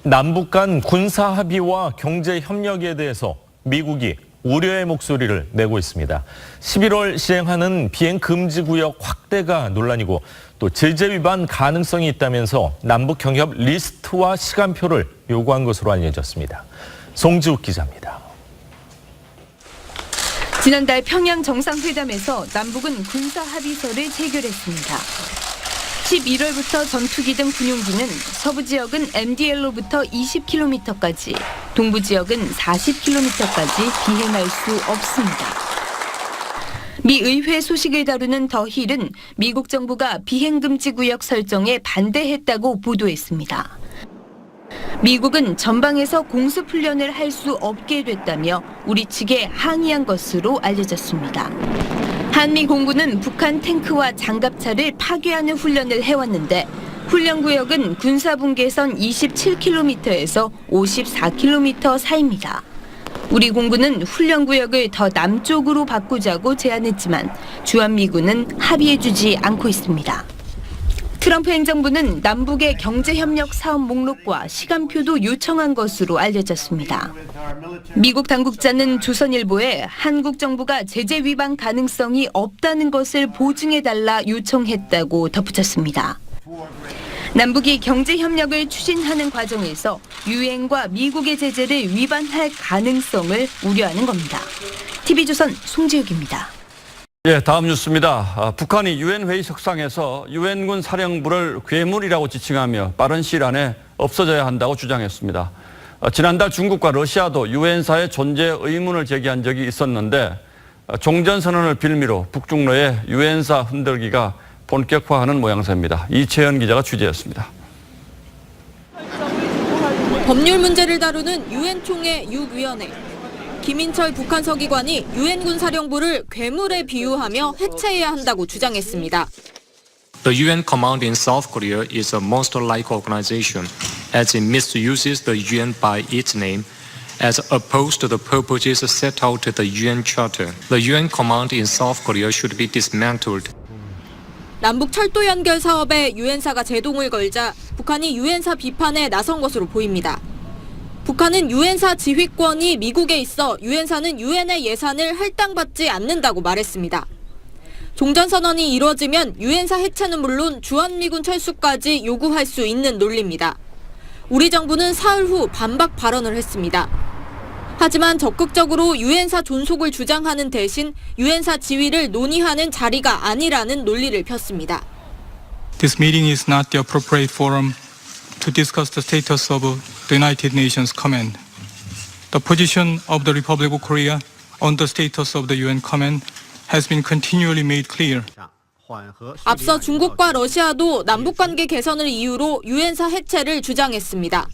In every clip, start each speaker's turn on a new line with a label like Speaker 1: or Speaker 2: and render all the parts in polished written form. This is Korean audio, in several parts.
Speaker 1: 남북 간 군사 합의와 경제 협력에 대해서 미국이 우려의 목소리를 내고 있습니다. 11월 시행하는 비행 금지 구역 확대가 논란이고 또 제재 위반 가능성이 있다면서 남북 경협 리스트와 시간표를 요구한 것으로 알려졌습니다. 송지욱 기자입니다.
Speaker 2: 지난달 평양 정상회담에서 남북은 군사 합의서를 체결했습니다. 11월부터 전투기 등 군용기는 서부 지역은 MDL로부터 20km까지, 동부 지역은 40km까지 비행할 수 없습니다. 미 의회 소식을 다루는 더 힐은 미국 정부가 비행금지 구역 설정에 반대했다고 보도했습니다. 미국은 전방에서 공습훈련을 할 수 없게 됐다며 우리 측에 항의한 것으로 알려졌습니다. 한미 공군은 북한 탱크와 장갑차를 파괴하는 훈련을 해왔는데 훈련구역은 군사분계선 27km에서 54km 사이입니다. 우리 공군은 훈련구역을 더 남쪽으로 바꾸자고 제안했지만 주한미군은 합의해주지 않고 있습니다. 트럼프 행정부는 남북의 경제협력 사업 목록과 시간표도 요청한 것으로 알려졌습니다. 미국 당국자는 조선일보에 한국 정부가 제재 위반 가능성이 없다는 것을 보증해달라 요청했다고 덧붙였습니다. 남북이 경제협력을 추진하는 과정에서 유엔과 미국의 제재를 위반할 가능성을 우려하는 겁니다. TV조선 송지욱입니다.
Speaker 3: 다음 뉴스입니다. 북한이 유엔 회의 석상에서 유엔군 사령부를 괴물이라고 지칭하며 빠른 시일 안에 없어져야 한다고 주장했습니다. 지난달 중국과 러시아도 유엔사의 존재 의문을 제기한 적이 있었는데 종전선언을 빌미로 북중로의 유엔사 흔들기가 본격화하는 모양새입니다. 이채연 기자가 취재했습니다.
Speaker 4: 법률 문제를 다루는 유엔 총회 6위원회. 김인철 북한 서기관이 유엔군 사령부를 괴물에 비유하며 해체해야 한다고 주장했습니다.
Speaker 5: The UN command in South Korea is a monster-like organization as it misuses the UN by its name as opposed to the purposes set out in the UN Charter. The UN command in South Korea should be dismantled.
Speaker 4: 남북 철도 연결 사업에 유엔사가 제동을 걸자 북한이 유엔사 비판에 나선 것으로 보입니다. 북한은 유엔사 지휘권이 미국에 있어 유엔사는 유엔의 예산을 할당받지 않는다고 말했습니다. 종전선언이 이루어지면 유엔사 해체는 물론 주한미군 철수까지 요구할 수 있는 논리입니다. 우리 정부는 사흘 후 반박 발언을 했습니다. 하지만 적극적으로 유엔사 존속을 주장하는 대신 유엔사 지위를 논의하는 자리가 아니라는 논리를 폈습니다.
Speaker 6: This meeting is not the appropriate forum to discuss the status of the United Nations Command. The position of the Republic of Korea on the status of the UN Command has been continually made clear.
Speaker 4: 앞서 중국과 러시아도 남북관계 개선을 이유로 유엔사 해체를 주장했습니다.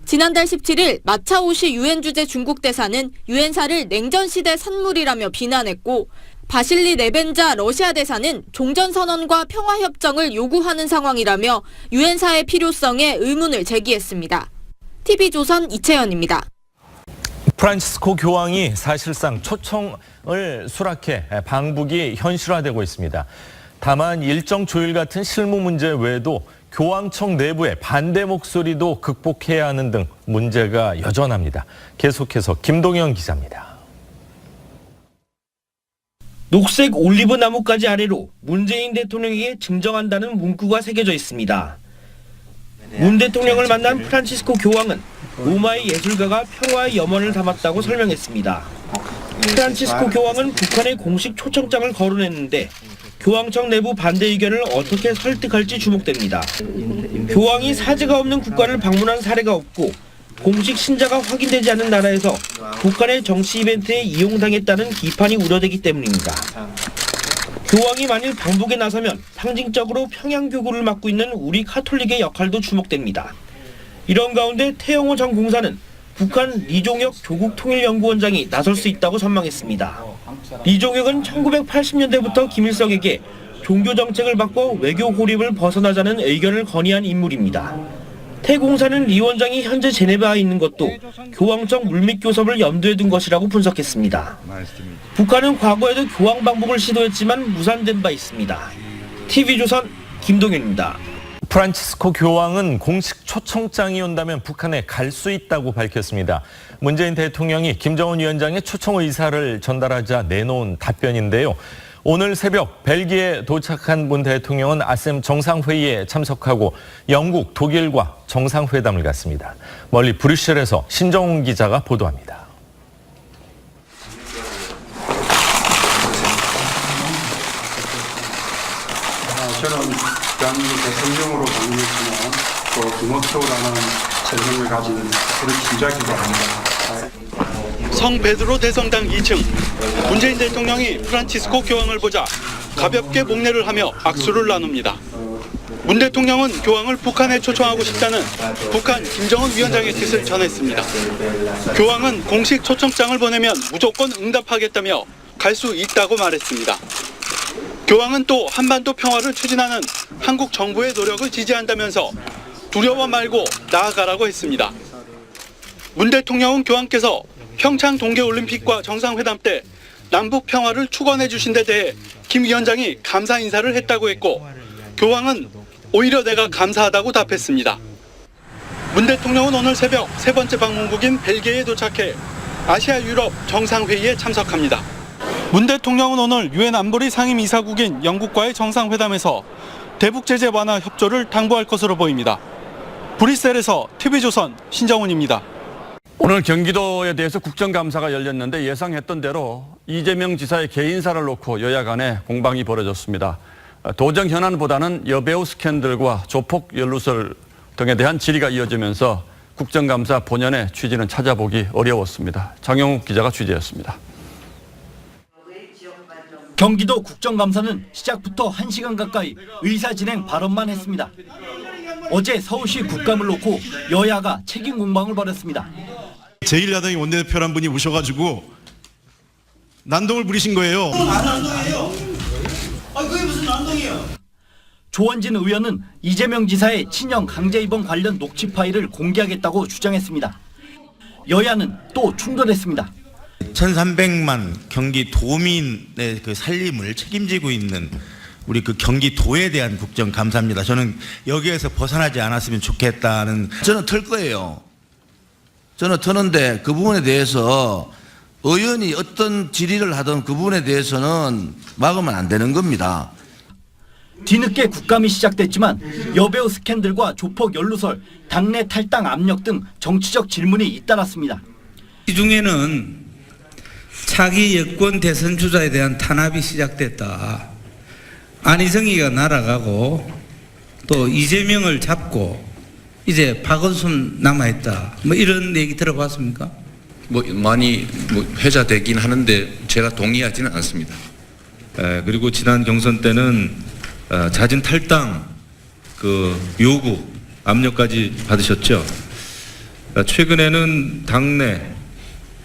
Speaker 4: 지난달 17일 마차오시 유엔 주재 중국 대사는 유엔사를 냉전시대 산물이라며 비난했고 바실리 네벤자 러시아 대사는 종전선언과 평화협정을 요구하는 상황이라며 유엔사의 필요성에 의문을 제기했습니다. TV조선 이채연입니다.
Speaker 1: 프란치스코 교황이 사실상 초청을 수락해 방북이 현실화되고 있습니다. 다만 일정 조율 같은 실무 문제 외에도 교황청 내부의 반대 목소리도 극복해야 하는 등 문제가 여전합니다. 계속해서 김동현 기자입니다.
Speaker 7: 녹색 올리브 나무까지 아래로 문재인 대통령에게 증정한다는 문구가 새겨져 있습니다. 문 대통령을 만난 프란치스코 교황은 로마의 예술가가 평화의 염원을 담았다고 설명했습니다. 프란치스코 교황은 북한의 공식 초청장을 거론했는데 교황청 내부 반대 의견을 어떻게 설득할지 주목됩니다. 교황이 사제가 없는 국가를 방문한 사례가 없고 공식 신자가 확인되지 않은 나라에서 북한의 정치 이벤트에 이용당했다는 비판이 우려되기 때문입니다. 교황이 만일 방북에 나서면 상징적으로 평양교구를 맡고 있는 우리 카톨릭의 역할도 주목됩니다. 이런 가운데 태영호 전 공사는 북한 리종혁 조국통일연구원장이 나설 수 있다고 전망했습니다. 리종혁은 1980년대부터 김일성에게 종교정책을 바꿔 외교 고립을 벗어나자는 의견을 건의한 인물입니다. 태 공사는 리 원장이 현재 제네바에 있는 것도 교황청 물밑 교섭을 염두에 둔 것이라고 분석했습니다. 북한은 과거에도 교황 방북을 시도했지만 무산된 바 있습니다. TV조선 김동현입니다.
Speaker 1: 프란치스코 교황은 공식 초청장이 온다면 북한에 갈 수 있다고 밝혔습니다. 문재인 대통령이 김정은 위원장의 초청 의사를 전달하자 내놓은 답변인데요. 오늘 새벽 벨기에 도착한 문 대통령은 아셈 정상회의에 참석하고 영국, 독일과 정상회담을 갖습니다. 멀리 브뤼셀에서 신정훈 기자가 보도합니다.
Speaker 8: 저는 대한민국 대통령으로 당선됐지만 또 김옥표라는 세상을 가진 그런 진작이기도 합니다.
Speaker 9: 성 베드로 대성당 2층 문재인 대통령이 프란치스코 교황을 보자 가볍게 목례를 하며 악수를 나눕니다. 문 대통령은 교황을 북한에 초청하고 싶다는 북한 김정은 위원장의 뜻을 전했습니다. 교황은 공식 초청장을 보내면 무조건 응답하겠다며 갈 수 있다고 말했습니다. 교황은 또 한반도 평화를 추진하는 한국 정부의 노력을 지지한다면서 두려워 말고 나아가라고 했습니다. 문 대통령은 교황께서 평창 동계올림픽과 정상회담 때 남북 평화를 축원해 주신 데 대해 김 위원장이 감사 인사를 했다고 했고 교황은 오히려 내가 감사하다고 답했습니다. 문 대통령은 오늘 새벽 세 번째 방문국인 벨기에에 도착해 아시아 유럽 정상회의에 참석합니다. 문 대통령은 오늘 유엔 안보리 상임이사국인 영국과의 정상회담에서 대북 제재 완화 협조를 당부할 것으로 보입니다. 브뤼셀에서 TV조선 신정훈입니다.
Speaker 3: 오늘 경기도에 대해서 국정감사가 열렸는데 예상했던 대로 이재명 지사의 개인사를 놓고 여야 간에 공방이 벌어졌습니다. 도정 현안보다는 여배우 스캔들과 조폭 연루설 등에 대한 질의가 이어지면서 국정감사 본연의 취지는 찾아보기 어려웠습니다. 장영욱 기자가 취재했습니다.
Speaker 7: 경기도 국정감사는 시작부터 1시간 가까이 의사진행 발언만 했습니다. 어제 서울시 국감을 놓고 여야가 책임 공방을 벌였습니다.
Speaker 10: 제1야당의 원내대표란 분이 오셔가지고 난동을 부리신 거예요.
Speaker 11: 난동이에요. 그게 무슨 난동이에요?
Speaker 7: 조원진 의원은 이재명 지사의 친형 강제 입원 관련 녹취 파일을 공개하겠다고 주장했습니다. 여야는 또 충돌했습니다.
Speaker 12: 1,300만 경기 도민의 그 살림을 책임지고 있는 우리 그 경기도에 대한 국정감사입니다. 저는 여기에서 벗어나지 않았으면 좋겠다는.
Speaker 11: 저는 틀 거예요. 저는 트는데 그 부분에 대해서 의원이 어떤 질의를 하든 그 부분에 대해서는 막으면 안 되는 겁니다.
Speaker 7: 뒤늦게 국감이 시작됐지만 여배우 스캔들과 조폭 연루설, 당내 탈당 압력 등 정치적 질문이 잇따랐습니다.
Speaker 13: 이 중에는 차기 여권 대선 주자에 대한 탄압이 시작됐다. 안희정이가 날아가고 또 이재명을 잡고 이제 박원순 남아있다. 뭐 이런 얘기 들어봤습니까?
Speaker 14: 많이 회자되긴 하는데 제가 동의하지는 않습니다.
Speaker 15: 그리고 지난 경선 때는 자진 탈당 그 요구 압력까지 받으셨죠. 최근에는 당내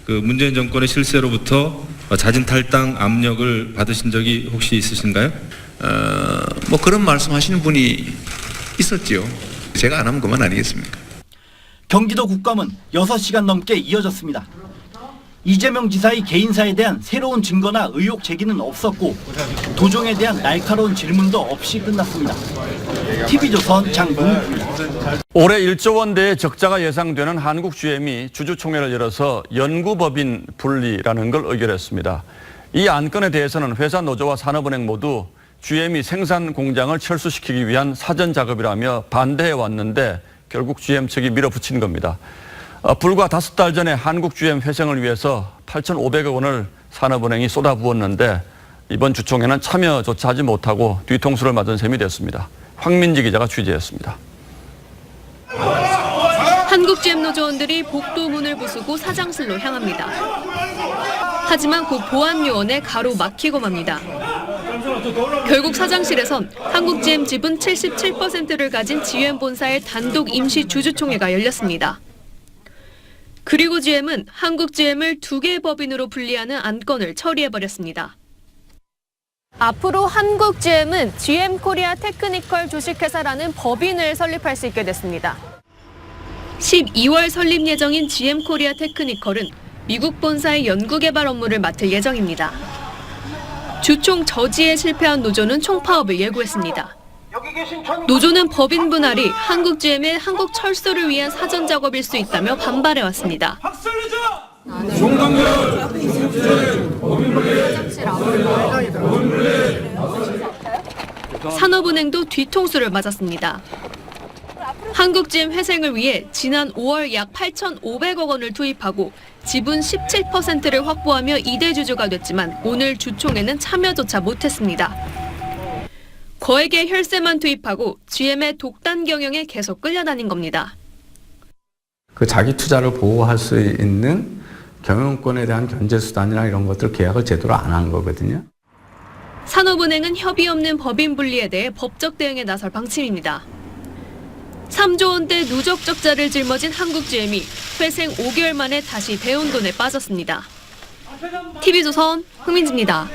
Speaker 15: 그 문재인 정권의 실세로부터 자진 탈당 압력을 받으신 적이 혹시 있으신가요?
Speaker 14: 그런 말씀하시는 분이 있었지요. 제가 안 하면 그만 아니겠습니까?
Speaker 7: 경기도 국감은 6시간 넘게 이어졌습니다. 이재명 지사의 개인사에 대한 새로운 증거나 의혹 제기는 없었고 도정에 대한 날카로운 질문도 없이 끝났습니다. TV조선 장동욱입니다.
Speaker 3: 올해 1조 원대의 적자가 예상되는 한국 GM이 주주총회를 열어서 연구법인 분리라는 걸 의결했습니다. 이 안건에 대해서는 회사 노조와 산업은행 모두 GM이 생산 공장을 철수시키기 위한 사전 작업이라며 반대해 왔는데 결국 GM 측이 밀어붙인 겁니다. 불과 5달 전에 한국 GM 회생을 위해서 8,500억 원을 산업은행이 쏟아부었는데 이번 주총회는 참여조차 하지 못하고 뒤통수를 맞은 셈이 됐습니다. 황민지 기자가 취재했습니다.
Speaker 2: 한국 GM 노조원들이 복도 문을 부수고 사장실로 향합니다. 하지만 곧 보안요원에 가로막히고 맙니다. 결국 사장실에선 한국 GM 지분 77%를 가진 GM 본사의 단독 임시 주주총회가 열렸습니다. 그리고 GM은 한국 GM을 2개의 법인으로 분리하는 안건을 처리해버렸습니다.
Speaker 16: 앞으로 한국 GM은 GM 코리아 테크니컬 주식회사라는 법인을 설립할 수 있게 됐습니다.
Speaker 2: 12월 설립 예정인 GM 코리아 테크니컬은 미국 본사의 연구개발 업무를 맡을 예정입니다. 주총 저지에 실패한 노조는 총파업을 예고했습니다. 노조는 법인 분할이 한국GM의 한국철도를 위한 사전 작업일 수 있다며 반발해왔습니다. 산업은행도 뒤통수를 맞았습니다. 한국GM 회생을 위해 지난 5월 약 8,500억 원을 투입하고 지분 17%를 확보하며 2대 주주가 됐지만 오늘 주총에는 참여조차 못했습니다. 거액의 혈세만 투입하고 GM의 독단 경영에 계속 끌려다닌 겁니다.
Speaker 17: 그 자기 투자를 보호할 수 있는 경영권에 대한 견제 수단이나 이런 것들 계약을 제대로 안 한 거거든요.
Speaker 2: 산업은행은 협의 없는 법인 분리에 대해 법적 대응에 나설 방침입니다. 3조 원대 누적 적자를 짊어진 한국GM이 회생 5개월 만에 다시 대혼돈에 빠졌습니다. TV조선 흥민지입니다.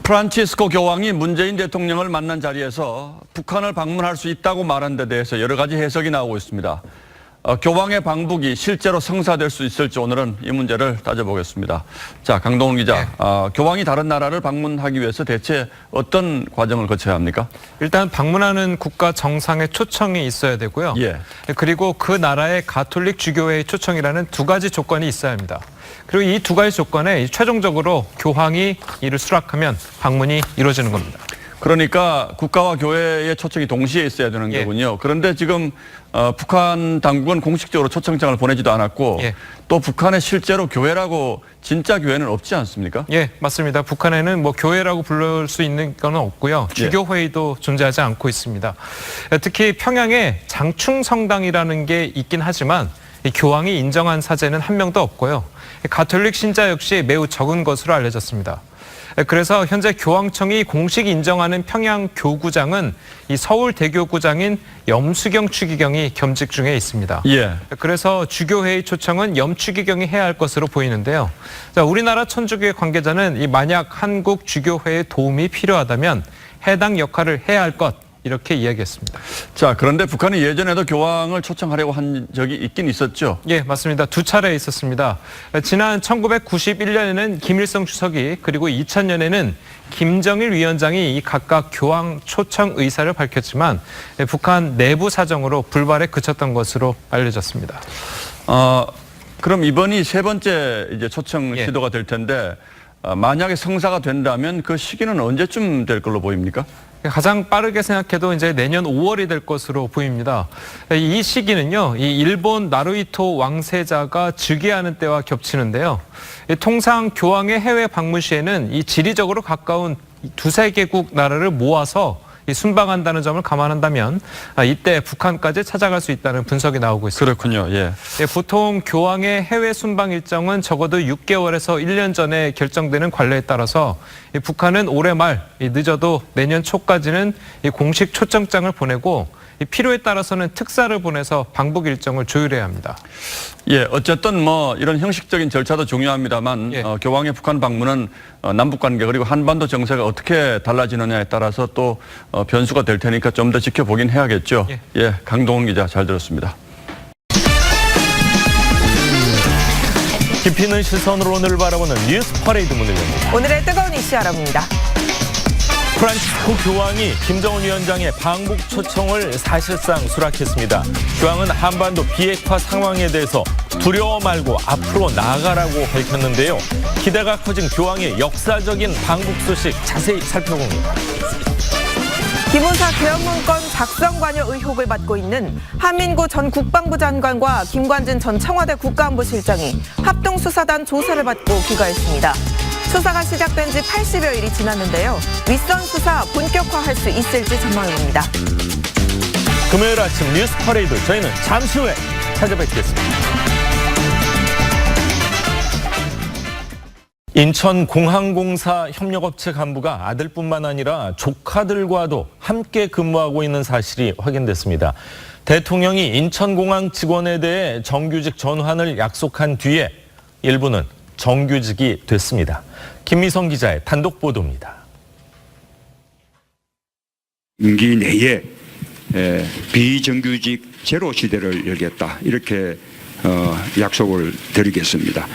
Speaker 3: 프란치스코 교황이 문재인 대통령을 만난 자리에서 북한을 방문할 수 있다고 말한 데 대해서 여러 가지 해석이 나오고 있습니다. 교황의 방북이 실제로 성사될 수 있을지 오늘은 이 문제를 따져보겠습니다. 자, 강동훈 기자, 교황이 다른 나라를 방문하기 위해서 대체 어떤 과정을 거쳐야 합니까?
Speaker 18: 일단 방문하는 국가 정상의 초청이 있어야 되고요.
Speaker 3: 예.
Speaker 18: 그리고 그 나라의 가톨릭 주교회의 초청이라는 두 가지 조건이 있어야 합니다. 그리고 이 두 가지 조건에 최종적으로 교황이 이를 수락하면 방문이 이루어지는 겁니다.
Speaker 3: 그러니까 국가와 교회의 초청이 동시에 있어야 되는 거군요. 그런데 지금 북한 당국은 공식적으로 초청장을 보내지도 않았고 또 북한에 실제로 교회라고 진짜 교회는 없지 않습니까?
Speaker 18: 예, 맞습니다. 북한에는 뭐 교회라고 부를 수 있는 건 없고요. 주교회의도 존재하지 않고 있습니다. 특히 평양에 장충성당이라는 게 있긴 하지만 이 교황이 인정한 사제는 한 명도 없고요. 가톨릭 신자 역시 매우 적은 것으로 알려졌습니다. 그래서 현재 교황청이 공식 인정하는 평양 교구장은 이 서울 대교구장인 염수경 추기경이 겸직 중에 있습니다.
Speaker 3: 예.
Speaker 18: 그래서 주교회의 초청은 염추기경이 해야 할 것으로 보이는데요. 자, 우리나라 천주교회 관계자는 이 만약 한국 주교회의 도움이 필요하다면 해당 역할을 해야 할 것. 이렇게 이야기했습니다.
Speaker 3: 자, 그런데 북한이 예전에도 교황을 초청하려고 한 적이 있긴 있었죠?
Speaker 18: 예, 맞습니다. 두 차례 있었습니다. 지난 1991년에는 김일성 주석이 그리고 2000년에는 김정일 위원장이 이 각각 교황 초청 의사를 밝혔지만 북한 내부 사정으로 불발에 그쳤던 것으로 알려졌습니다.
Speaker 3: 그럼 이번이 세 번째 이제 초청 시도가 될 텐데 만약에 성사가 된다면 그 시기는 언제쯤 될 걸로 보입니까?
Speaker 18: 가장 빠르게 생각해도 이제 내년 5월이 될 것으로 보입니다. 이 시기는요, 이 일본 나루히토 왕세자가 즉위하는 때와 겹치는데요. 통상 교황의 해외 방문 시에는 이 지리적으로 가까운 두세 개국 나라를 모아서 순방한다는 점을 감안한다면 이때 북한까지 찾아갈 수 있다는 분석이 나오고 있습니다.
Speaker 3: 그렇군요. 예.
Speaker 18: 보통 교황의 해외 순방 일정은 적어도 6개월에서 1년 전에 결정되는 관례에 따라서 북한은 올해 말 늦어도 내년 초까지는 공식 초청장을 보내고 필요에 따라서는 특사를 보내서 방북 일정을 조율해야 합니다.
Speaker 3: 예, 어쨌든 뭐 이런 형식적인 절차도 중요합니다만 교황의 북한 방문은 남북 관계 그리고 한반도 정세가 어떻게 달라지느냐에 따라서 또 변수가 될 테니까 좀 더 지켜보긴 해야겠죠. 예, 강동훈 기자 잘 들었습니다.
Speaker 1: 깊이 있는 시선으로 오늘을 바라보는 뉴스 퍼레이드 문을 엽니다.
Speaker 19: 오늘의 뜨거운 이슈 알아봅니다.
Speaker 1: 프란치스코 교황이 김정은 위원장의 방북 초청을 사실상 수락했습니다. 교황은 한반도 비핵화 상황에 대해서 두려워 말고 앞으로 나아가라고 밝혔는데요. 기대가 커진 교황의 역사적인 방북 소식 자세히 살펴봅니다.
Speaker 19: 기무사 개헌문건 작성 관여 의혹을 받고 있는 한민구 전 국방부 장관과 김관진 전 청와대 국가안보실장이 합동수사단 조사를 받고 귀가했습니다. 수사가 시작된 지 80여일이 지났는데요. 윗선 수사 본격화할 수 있을지 전망입니다.
Speaker 1: 금요일 아침 뉴스 퍼레이드 저희는 잠시 후에 찾아뵙겠습니다. 인천공항공사 협력업체 간부가 아들뿐만 아니라 조카들과도 함께 근무하고 있는 사실이 확인됐습니다. 대통령이 인천공항 직원에 대해 정규직 전환을 약속한 뒤에 일부는 정규직이 됐습니다. 김미성 기자의 단독 보도입니다.
Speaker 20: 임기 내에 비정규직 제로 시대를 열겠다 이렇게 약속을 드리겠습니다.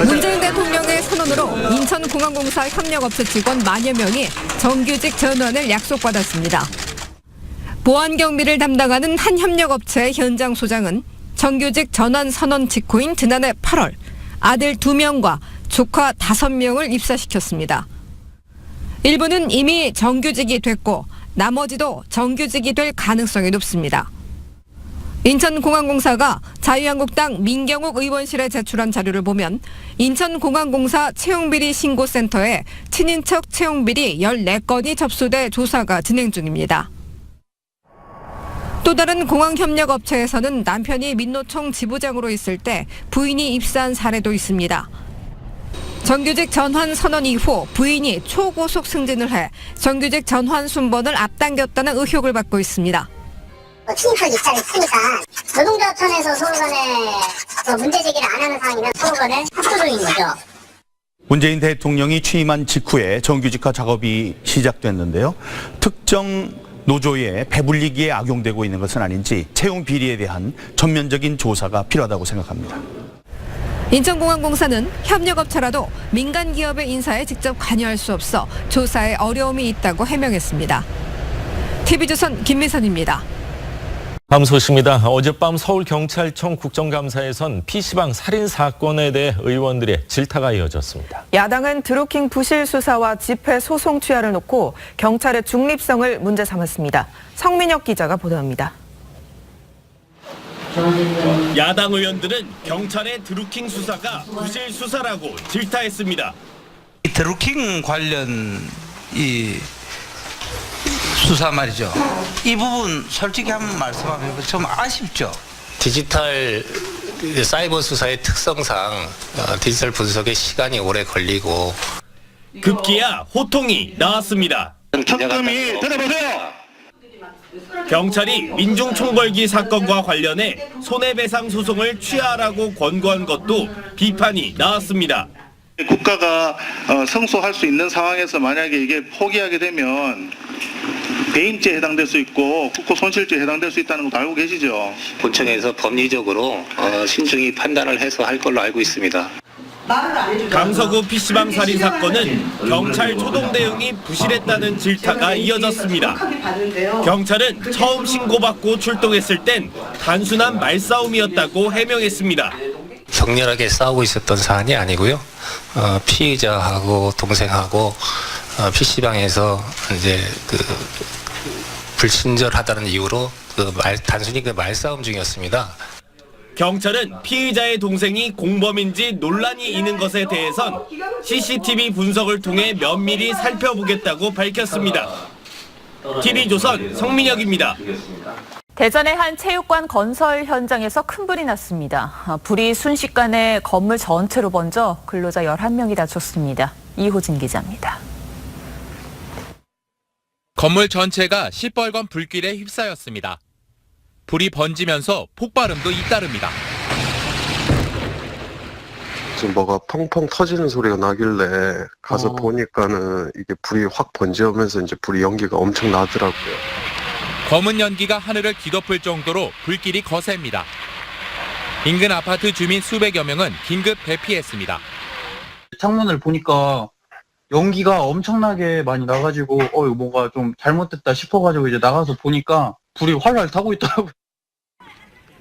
Speaker 21: 문재인 대통령의 선언으로 인천공항공사 협력업체 직원 만여 명이 정규직 전환을 약속받았습니다. 보안 경비를 담당하는 한 협력업체의 현장 소장은 정규직 전환 선언 직후인 지난해 8월 아들 2명과 조카 5명을 입사시켰습니다. 일부는 이미 정규직이 됐고 나머지도 정규직이 될 가능성이 높습니다. 인천공항공사가 자유한국당 민경욱 의원실에 제출한 자료를 보면 인천공항공사 채용비리 신고센터에 친인척 채용비리 14건이 접수돼 조사가 진행 중입니다. 또 다른 공항협력업체에서는 남편이 민노총 지부장으로 있을 때 부인이 입사한 사례도 있습니다. 정규직 전환 선언 이후 부인이 초고속 승진을 해 정규직 전환 순번을 앞당겼다는 의혹을 받고 있습니다.
Speaker 5: 친인척 입장이 있으니까 노동조합청에서 서로 간에 문제 제기를 안 하는 상황이면 서로 간에 합조적인 거죠.
Speaker 22: 문재인 대통령이 취임한 직후에 정규직화 작업이 시작됐는데요. 특정 노조의 배불리기에 악용되고 있는 것은 아닌지 채용 비리에 대한 전면적인 조사가 필요하다고 생각합니다.
Speaker 21: 인천공항공사는 협력업체라도 민간 기업의 인사에 직접 관여할 수 없어 조사에 어려움이 있다고 해명했습니다. TV조선 김민선입니다.
Speaker 1: 다음 소식입니다. 어젯밤 서울경찰청 국정감사에선 PC방 살인 사건에 대해 의원들의 질타가 이어졌습니다.
Speaker 19: 야당은 드루킹 부실 수사와 집회 소송 취하를 놓고 경찰의 중립성을 문제 삼았습니다. 성민혁 기자가 보도합니다.
Speaker 7: 야당 의원들은 경찰의 드루킹 수사가 부실 수사라고 질타했습니다.
Speaker 13: 드루킹 관련 수사 말이죠. 이 부분 솔직히 한번 말씀하면 좀 아쉽죠.
Speaker 23: 디지털 사이버 수사의 특성상 디지털 분석에 시간이 오래 걸리고
Speaker 7: 급기야 호통이 나왔습니다.
Speaker 23: 턱금이
Speaker 7: 들어보세요. 경찰이 민중총궐기 사건과 관련해 손해배상 소송을 취하라고 권고한 것도 비판이 나왔습니다.
Speaker 24: 국가가 성소할 수 있는 상황에서 만약에 이게 포기하게 되면 배임죄에 해당될 수 있고 국고 손실죄에 해당될 수 있다는 것도 알고 계시죠?
Speaker 23: 본청에서 법리적으로 신중히 판단을 해서 할 걸로 알고 있습니다.
Speaker 7: 강서구 PC방 살인 사건은 경찰 초동 대응이 부실했다는 질타가 이어졌습니다. 경찰은 처음 신고받고 출동했을 땐 단순한 말싸움이었다고 해명했습니다.
Speaker 23: 격렬하게 싸우고 있었던 사안이 아니고요. 피의자하고 동생하고 PC방에서 이제 불친절하다는 이유로 단순히 말싸움 중이었습니다.
Speaker 7: 경찰은 피의자의 동생이 공범인지 논란이 있는 것에 대해선 CCTV 분석을 통해 면밀히 살펴보겠다고 밝혔습니다. TV조선 성민혁입니다.
Speaker 25: 대전의 한 체육관 건설 현장에서 큰 불이 났습니다. 불이 순식간에 건물 전체로 번져 근로자 11명이 다쳤습니다. 이호진 기자입니다.
Speaker 26: 건물 전체가 시뻘건 불길에 휩싸였습니다. 불이 번지면서 폭발음도 잇따릅니다.
Speaker 27: 지금 뭐가 펑펑 터지는 소리가 나길래 가서 보니까는 이게 불이 확 번지면서 이제 불이 연기가 엄청 나더라고요.
Speaker 26: 검은 연기가 하늘을 뒤덮을 정도로 불길이 거셉니다. 인근 아파트 주민 수백여 명은 긴급 대피했습니다.
Speaker 28: 창문을 보니까 연기가 엄청나게 많이 나가지고 이거 뭔가 좀 잘못됐다 싶어가지고 이제 나가서 보니까 불이 활활 타고 있더라고요.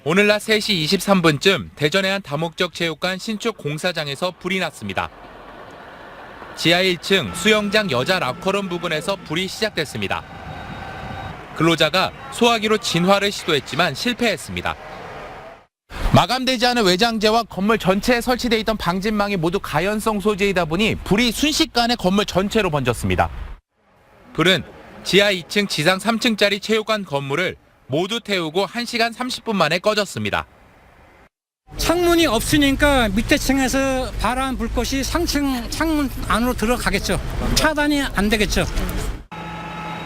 Speaker 26: 오늘 낮 3시 23분쯤 대전의 한 다목적 체육관 신축 공사장에서 불이 났습니다. 지하 1층 수영장 여자 락커룸 부분에서 불이 시작됐습니다. 근로자가 소화기로 진화를 시도했지만 실패했습니다. 마감되지 않은 외장재와 건물 전체에 설치되어 있던 방진망이 모두 가연성 소재이다 보니 불이 순식간에 건물 전체로 번졌습니다. 불은 지하 2층 지상 3층짜리 체육관 건물을 모두 태우고 1시간 30분 만에 꺼졌습니다.
Speaker 29: 창문이 없으니까 밑에 층에서 바람 불 것이 상층 창문 안으로 들어가겠죠. 차단이 안 되겠죠.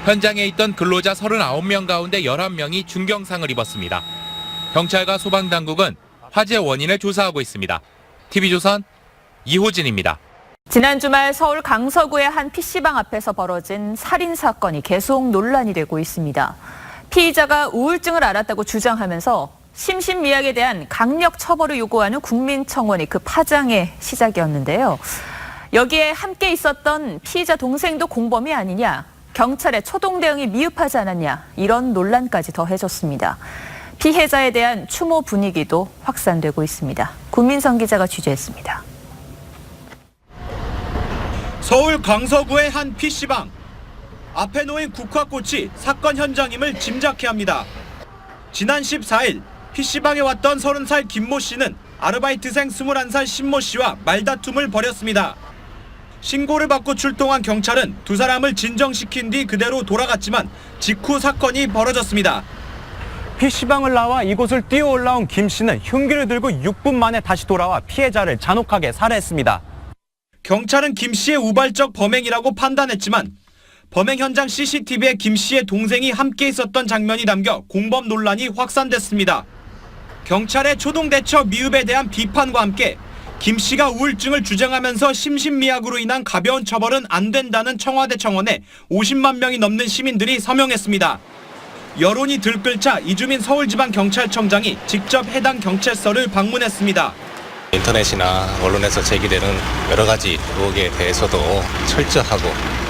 Speaker 26: 현장에 있던 근로자 39명 가운데 11명이 중경상을 입었습니다. 경찰과 소방당국은 화재 원인을 조사하고 있습니다. TV조선 이호진입니다.
Speaker 25: 지난 주말 서울 강서구의 한 PC방 앞에서 벌어진 살인 사건이 계속 논란이 되고 있습니다. 피의자가 우울증을 앓았다고 주장하면서 심신미약에 대한 강력 처벌을 요구하는 국민청원이 그 파장의 시작이었는데요. 여기에 함께 있었던 피의자 동생도 공범이 아니냐, 경찰의 초동 대응이 미흡하지 않았냐 이런 논란까지 더해졌습니다. 피해자에 대한 추모 분위기도 확산되고 있습니다. 구민성 기자가 취재했습니다.
Speaker 4: 서울 강서구의 한 PC방. 앞에 놓인 국화꽃이 사건 현장임을 짐작케 합니다. 지난 14일 PC방에 왔던 30살 김모 씨는 아르바이트생 21살 신모 씨와 말다툼을 벌였습니다. 신고를 받고 출동한 경찰은 두 사람을 진정시킨 뒤 그대로 돌아갔지만 직후 사건이 벌어졌습니다.
Speaker 6: PC방을 나와 이곳을 뛰어 올라온 김 씨는 흉기를 들고 6분 만에 다시 돌아와 피해자를 잔혹하게 살해했습니다.
Speaker 4: 경찰은 김 씨의 우발적 범행이라고 판단했지만 범행 현장 CCTV에 김 씨의 동생이 함께 있었던 장면이 담겨 공범 논란이 확산됐습니다. 경찰의 초동 대처 미흡에 대한 비판과 함께 김 씨가 우울증을 주장하면서 심신미약으로 인한 가벼운 처벌은 안 된다는 청와대 청원에 50만 명이 넘는 시민들이 서명했습니다. 여론이 들끓자 이주민 서울지방경찰청장이 직접 해당 경찰서를 방문했습니다.
Speaker 23: 인터넷이나 언론에서 제기되는 여러 가지 의혹에 대해서도 철저하고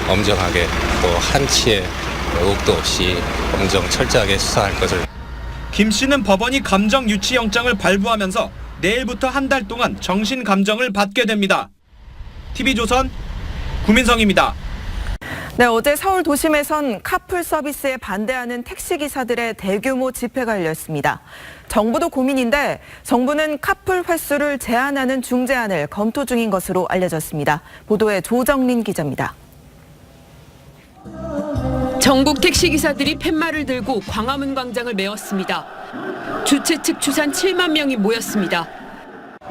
Speaker 23: 엄정하게 또 한치의 의혹도 없이 엄정 철저하게 수사할 것을.
Speaker 4: 김 씨는 법원이 감정 유치 영장을 발부하면서 내일부터 한 달 동안 정신 감정을 받게 됩니다. TV조선 구민성입니다.
Speaker 19: 네, 어제 서울 도심에선 카풀 서비스에 반대하는 택시기사들의 대규모 집회가 열렸습니다. 정부도 고민인데 정부는 카풀 횟수를 제한하는 중재안을 검토 중인 것으로 알려졌습니다. 보도에 조정린 기자입니다.
Speaker 2: 전국 택시기사들이 팻말을 들고 광화문 광장을 메웠습니다. 주최 측 추산 7만 명이 모였습니다.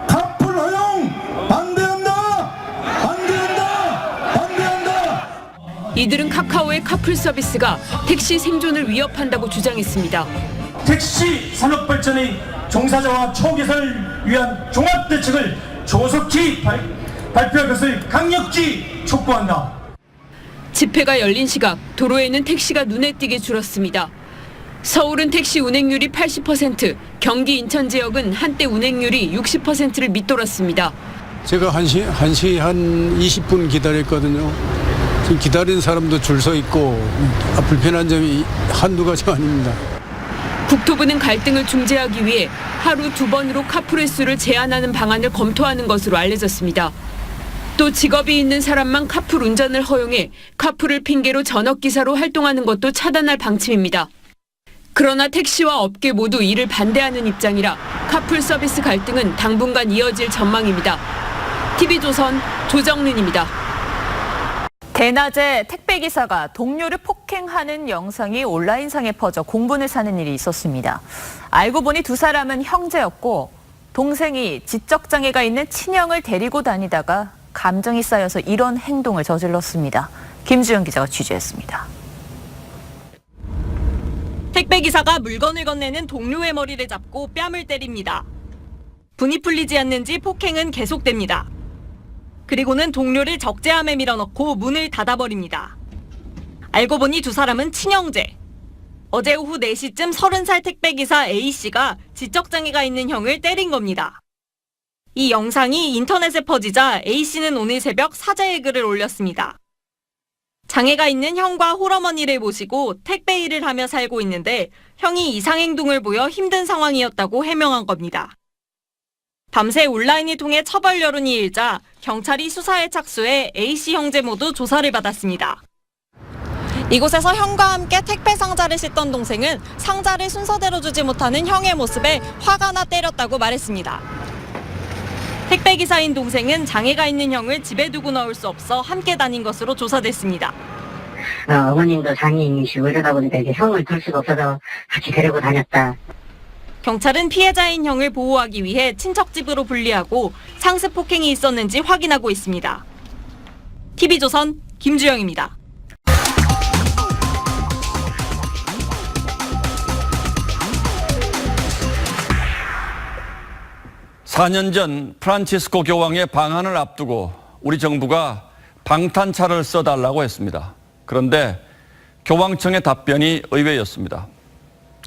Speaker 8: 카풀 허용 반대한다! 반대한다! 반대한다!
Speaker 2: 이들은 카카오의 카풀 서비스가 택시 생존을 위협한다고 주장했습니다.
Speaker 8: 택시 산업 발전의 종사자와 초개선을 위한 종합대책을 조속히 발표할 것을 강력히 촉구한다.
Speaker 2: 집회가 열린 시각 도로에는 택시가 눈에 띄게 줄었습니다. 서울은 택시 운행률이 80%, 경기 인천 지역은 한때 운행률이 60%를 밑돌았습니다.
Speaker 9: 제가 1시 한 20분 기다렸거든요. 지금 기다리는 사람도 줄 서 있고 불편한 점이 한두 가지가 아닙니다.
Speaker 2: 국토부는 갈등을 중재하기 위해 하루 2번으로 카풀 횟수를 제한하는 방안을 검토하는 것으로 알려졌습니다. 또 직업이 있는 사람만 카풀 운전을 허용해 카풀을 핑계로 전업기사로 활동하는 것도 차단할 방침입니다. 그러나 택시와 업계 모두 이를 반대하는 입장이라 카풀 서비스 갈등은 당분간 이어질 전망입니다. TV조선 조정린입니다.
Speaker 25: 대낮에 택배기사가 동료를 폭행하는 영상이 온라인상에 퍼져 공분을 사는 일이 있었습니다. 알고 보니 두 사람은 형제였고 동생이 지적장애가 있는 친형을 데리고 다니다가 감정이 쌓여서 이런 행동을 저질렀습니다. 김주영 기자가 취재했습니다.
Speaker 10: 택배기사가 물건을 건네는 동료의 머리를 잡고 뺨을 때립니다. 분이 풀리지 않는지 폭행은 계속됩니다. 그리고는 동료를 적재함에 밀어넣고 문을 닫아버립니다. 알고 보니 두 사람은 친형제. 어제 오후 4시쯤 30살 택배기사 A씨가 지적장애가 있는 형을 때린 겁니다. 이 영상이 인터넷에 퍼지자 A씨는 오늘 새벽 사죄의 글을 올렸습니다. 장애가 있는 형과 홀어머니를 모시고 택배 일을 하며 살고 있는데 형이 이상행동을 보여 힘든 상황이었다고 해명한 겁니다. 밤새 온라인을 통해 처벌 여론이 일자 경찰이 수사에 착수해 A씨 형제 모두 조사를 받았습니다. 이곳에서 형과 함께 택배 상자를 싣던 동생은 상자를 순서대로 주지 못하는 형의 모습에 화가 나 때렸다고 말했습니다. 택배기사인 동생은 장애가 있는 형을 집에 두고 나올 수 없어 함께 다닌 것으로 조사됐습니다.
Speaker 5: 어머님도 장애인이시고 이러다 보니까 이제 형을 둘 수가 없어서 같이 데리고 다녔다.
Speaker 10: 경찰은 피해자인 형을 보호하기 위해 친척 집으로 분리하고 상습 폭행이 있었는지 확인하고 있습니다. TV조선 김주영입니다.
Speaker 3: (4년) 전 프란치스코 교황의 방한을 앞두고 우리 정부가 방탄차를 써달라고 했습니다. 그런데 교황청의 답변이 의외였습니다.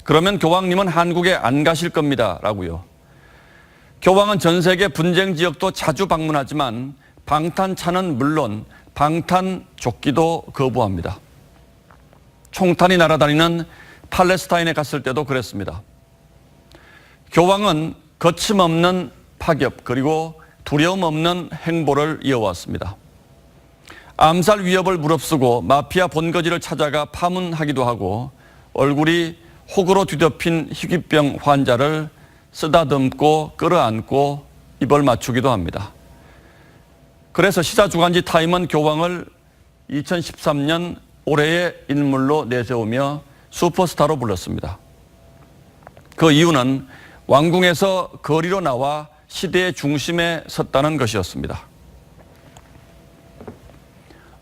Speaker 3: 그러면 교황님은 한국에 안 가실 겁니다 라고요. 교황은 전 세계 분쟁 지역도 자주 방문하지만 방탄차는 물론 방탄조끼도 거부합니다. 총탄이 날아다니는 팔레스타인에 갔을 때도 그랬습니다. 교황은 거침없는 파격 그리고 두려움 없는 행보를 이어왔습니다. 암살 위협을 무릅쓰고 마피아 본거지를 찾아가 파문하기도 하고 얼굴이 혹으로 뒤덮인 희귀병 환자를 쓰다듬고 끌어안고 입을 맞추기도 합니다. 그래서 시사주간지 타임은 교황을 2013년 올해의 인물로 내세우며 슈퍼스타로 불렀습니다. 그 이유는 왕궁에서 거리로 나와 시대의 중심에 섰다는 것이었습니다.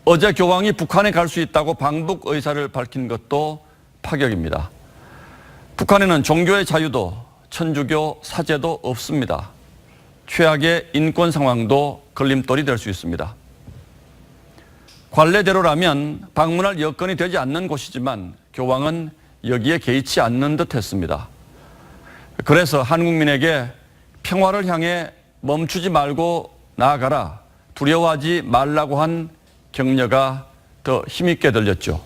Speaker 3: 어제 교황이 북한에 갈 수 있다고 방북 의사를 밝힌 것도 파격입니다. 북한에는 종교의 자유도 천주교 사제도 없습니다. 최악의 인권 상황도 걸림돌이 될 수 있습니다. 관례대로라면 방문할 여건이 되지 않는 곳이지만 교황은 여기에 개의치 않는 듯 했습니다. 그래서 한국민에게 평화를 향해 멈추지 말고 나아가라, 두려워하지 말라고 한 격려가 더 힘있게 들렸죠.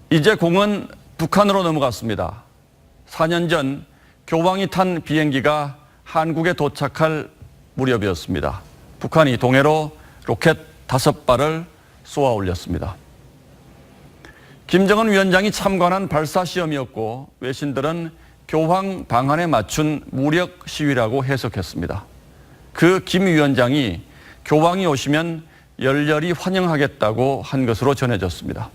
Speaker 3: 이제 공은 북한으로 넘어갔습니다. 4년 전 교황이 탄 비행기가 한국에 도착할 무렵이었습니다. 북한이 동해로 로켓 5발을 쏘아 올렸습니다. 김정은 위원장이 참관한 발사 시험이었고 외신들은 교황 방한에 맞춘 무력 시위라고 해석했습니다. 그 김 위원장이 교황이 오시면 열렬히 환영하겠다고 한 것으로 전해졌습니다.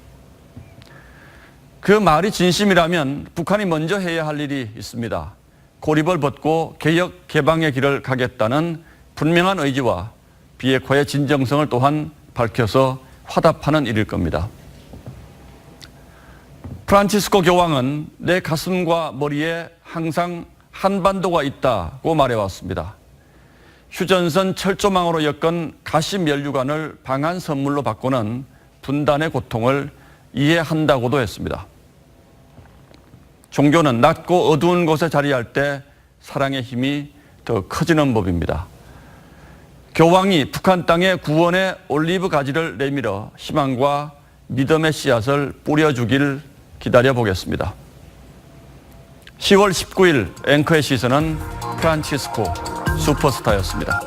Speaker 3: 그 말이 진심이라면 북한이 먼저 해야 할 일이 있습니다. 고립을 벗고 개혁 개방의 길을 가겠다는 분명한 의지와 비핵화의 진정성을 또한 밝혀서 화답하는 일일 겁니다. 프란치스코 교황은 내 가슴과 머리에 항상 한반도가 있다고 말해왔습니다. 휴전선 철조망으로 엮은 가시면류관을 방한 선물로 받고는 분단의 고통을 이해한다고도 했습니다. 종교는 낮고 어두운 곳에 자리할 때 사랑의 힘이 더 커지는 법입니다. 교황이 북한 땅에 구원의 올리브 가지를 내밀어 희망과 믿음의 씨앗을 뿌려주길 기다려보겠습니다. 10월 19일 앵커의 시선은 프란치스코 슈퍼스타였습니다.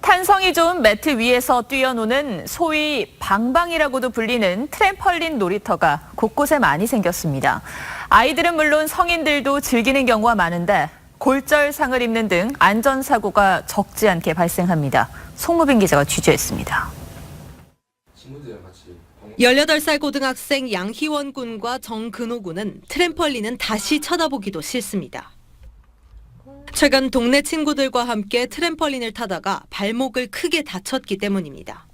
Speaker 25: 탄성이 좋은 매트 위에서 뛰어노는 소위 방방이라고도 불리는 트램펄린 놀이터가 곳곳에 많이 생겼습니다. 아이들은 물론 성인들도 즐기는 경우가 많은데 골절상을 입는 등 안전사고가 적지 않게 발생합니다. 송무빈 기자가 취재했습니다.
Speaker 11: 18살 고등학생 양희원 군과 정근호 군은 트램펄린은 다시 쳐다보기도 싫습니다. 최근 동네 친구들과 함께 트램펄린을 타다가 발목을 크게 다쳤기 때문입니다.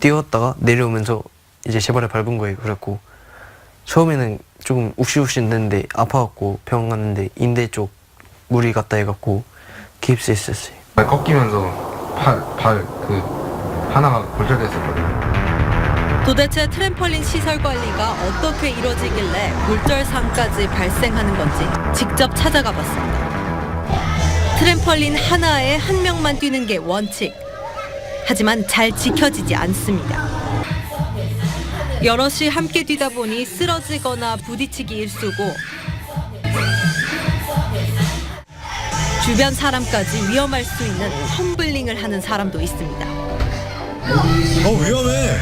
Speaker 12: 뛰었다가 내려오면서 이제 제 발을 밟은 거예요. 그래갖고 처음에는 조금 욱신욱신 됐는데 아파갖고 병원 갔는데 인대 쪽 무리 갔다 해갖고 깁스했었어요.
Speaker 14: 발 꺾이면서 하나가 골절됐었거든요.
Speaker 11: 도대체 트램펄린 시설 관리가 어떻게 이뤄지길래 골절상까지 발생하는 건지 직접 찾아가 봤습니다. 트램펄린 하나에 한 명만 뛰는 게 원칙. 하지만 잘 지켜지지 않습니다. 여럿이 함께 뛰다 보니 쓰러지거나 부딪히기 일쑤고 주변 사람까지 위험할 수 있는 텀블링을 하는 사람도 있습니다.
Speaker 15: 위험해.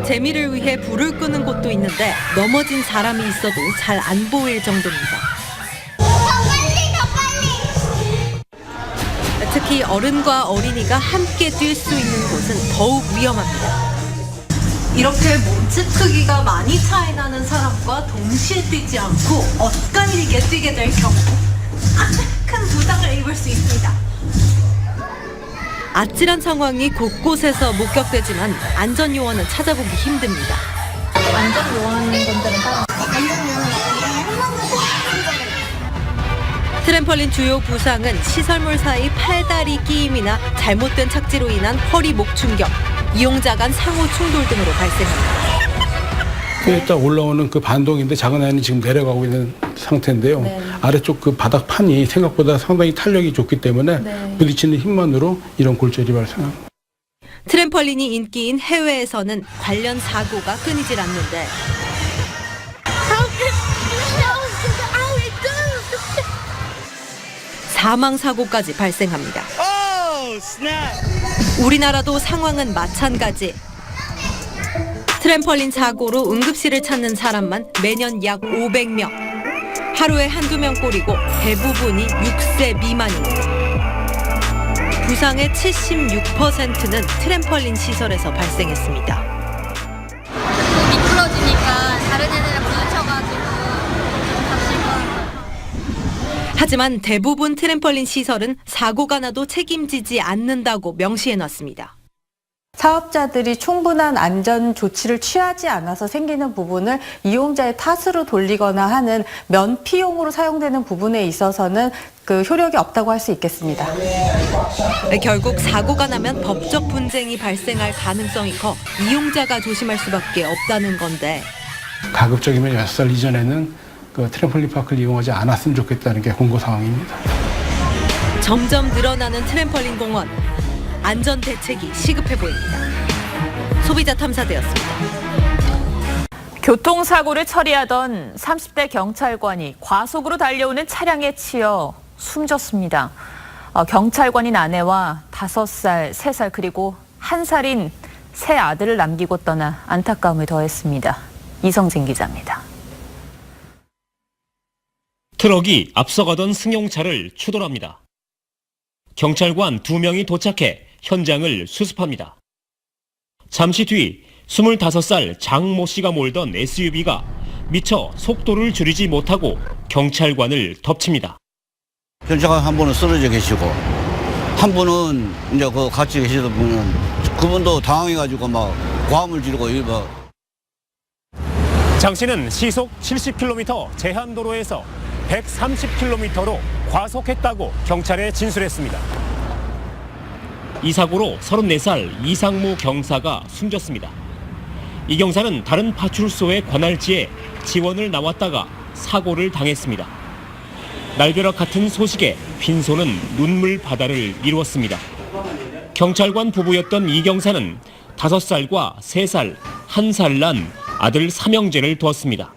Speaker 11: 재미를 위해 불을 끄는 곳도 있는데 넘어진 사람이 있어도 잘 안 보일 정도입니다. 특히 어른과 어린이가 함께 뛸 수 있는 곳은 더욱 위험합니다. 이렇게 몸집 크기가 많이 차이 나는 사람과 동시에 뛰지 않고 엇갈리게 뛰게 될 경우 아주 큰 부상을 입을 수 있습니다. 아찔한 상황이 곳곳에서 목격되지만 안전요원은 찾아보기 힘듭니다. 안전요원분들은 따로 트램펄린 주요 부상은 시설물 사이 팔다리 끼임이나 잘못된 착지로 인한 허리 목 충격, 이용자 간 상호 충돌 등으로 발생합니다.
Speaker 9: 일단 올라오는 그 반동인데 작은 아이는 지금 내려가고 있는 상태인데요.
Speaker 11: 네.
Speaker 9: 아래쪽 그 바닥판이 생각보다 상당히 탄력이 좋기 때문에 부딪히는 힘만으로 이런 골절이 발생합니다.
Speaker 11: 트램펄린이 인기인 해외에서는 관련 사고가 끊이질 않는데 사망 사고까지 발생합니다. 우리나라도 상황은 마찬가지. 트램펄린 사고로 응급실을 찾는 사람만 매년 약 500명. 하루에 한두 명꼴이고 대부분이 6세 미만입니다. 부상의 76%는 트램펄린 시설에서 발생했습니다.
Speaker 1: 미끄러지니까 다른 애들이랑 부딪혀가지고
Speaker 11: 하지만 대부분 트램펄린 시설은 사고가 나도 책임지지 않는다고 명시해놨습니다.
Speaker 13: 사업자들이 충분한 안전 조치를 취하지 않아서 생기는 부분을 이용자의 탓으로 돌리거나 하는 면피용으로 사용되는 부분에 있어서는 그 효력이 없다고 할 수 있겠습니다.
Speaker 11: 결국 사고가 나면 법적 분쟁이 발생할 가능성이 커 이용자가 조심할 수밖에 없다는 건데
Speaker 9: 가급적이면 6살 이전에는 그 트램펄린 파크를 이용하지 않았으면 좋겠다는 게 공고 상황입니다.
Speaker 11: 점점 늘어나는 트램펄린 공원. 안전 대책이 시급해 보입니다. 소비자 탐사대였습니다.
Speaker 25: 교통사고를 처리하던 30대 경찰관이 과속으로 달려오는 차량에 치여 숨졌습니다. 경찰관인 아내와 5살, 3살 그리고 1살인 새 아들을 남기고 떠나 안타까움을 더했습니다. 이성진 기자입니다.
Speaker 15: 트럭이 앞서가던 승용차를 추돌합니다. 경찰관 2명이 도착해 현장을 수습합니다. 잠시 뒤 25살 장모 씨가 몰던 SUV가 미처 속도를 줄이지 못하고 경찰관을 덮칩니다.
Speaker 16: 경찰관 한 분은 쓰러져 계시고 한 분은 이제 그 같이 계시던 분은 그분도 당황해가지고 막 고함을 지르고 일부.
Speaker 6: 장 씨는 시속 70km 제한도로에서 130km로 과속했다고 경찰에 진술했습니다.
Speaker 15: 이 사고로 34살 이상무 경사가 숨졌습니다. 이 경사는 다른 파출소의 관할지에 지원을 나왔다가 사고를 당했습니다. 날벼락 같은 소식에 빈소는 눈물 바다를 이루었습니다. 경찰관 부부였던 이 경사는 5살과 3살, 1살 난 아들 삼형제를 두었습니다.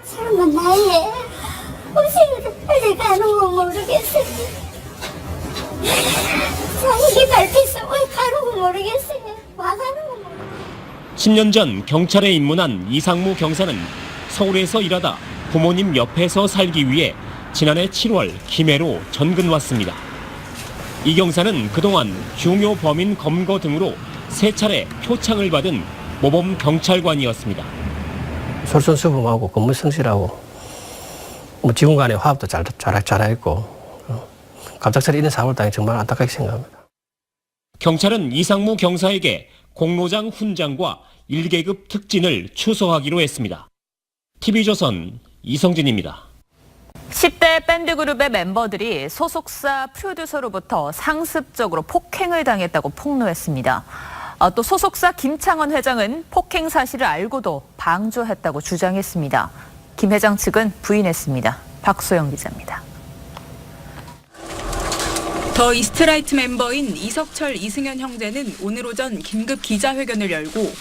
Speaker 5: 젊은 나이에 어디를 빨리 가는 거 모르겠어요. 자기 밟혀서 왜 가는 거 모르겠어요. 와가는 거 모르겠어요.
Speaker 15: 10년 전 경찰에 입문한 이상무 경사는 서울에서 일하다 부모님 옆에서 살기 위해 지난해 7월 김해로 전근 왔습니다. 이 경사는 그동안 중요 범인 검거 등으로 3차례 표창을 받은 모범 경찰관이었습니다.
Speaker 17: 솔선수범하고 근무 성실하고 직원 간의 화합도 잘했고 갑작스레 이런 사고를 당해 정말 안타깝게 생각합니다.
Speaker 15: 경찰은 이상무 경사에게 공로장 훈장과 1계급 특진을 추서하기로 했습니다. TV조선 이성진입니다.
Speaker 25: 10대 밴드그룹의 멤버들이 소속사 프로듀서로부터 상습적으로 폭행을 당했다고 폭로했습니다. 또 소속사 김창원 회장은 폭행 사실을 알고도 방조했다고 주장했습니다. 김 회장 측은 부인했습니다. 박소영 기자입니다.
Speaker 18: 더 이스트라이트 멤버인 이석철, 이승현 형제는 오늘 오전 긴급 기자회견을 열고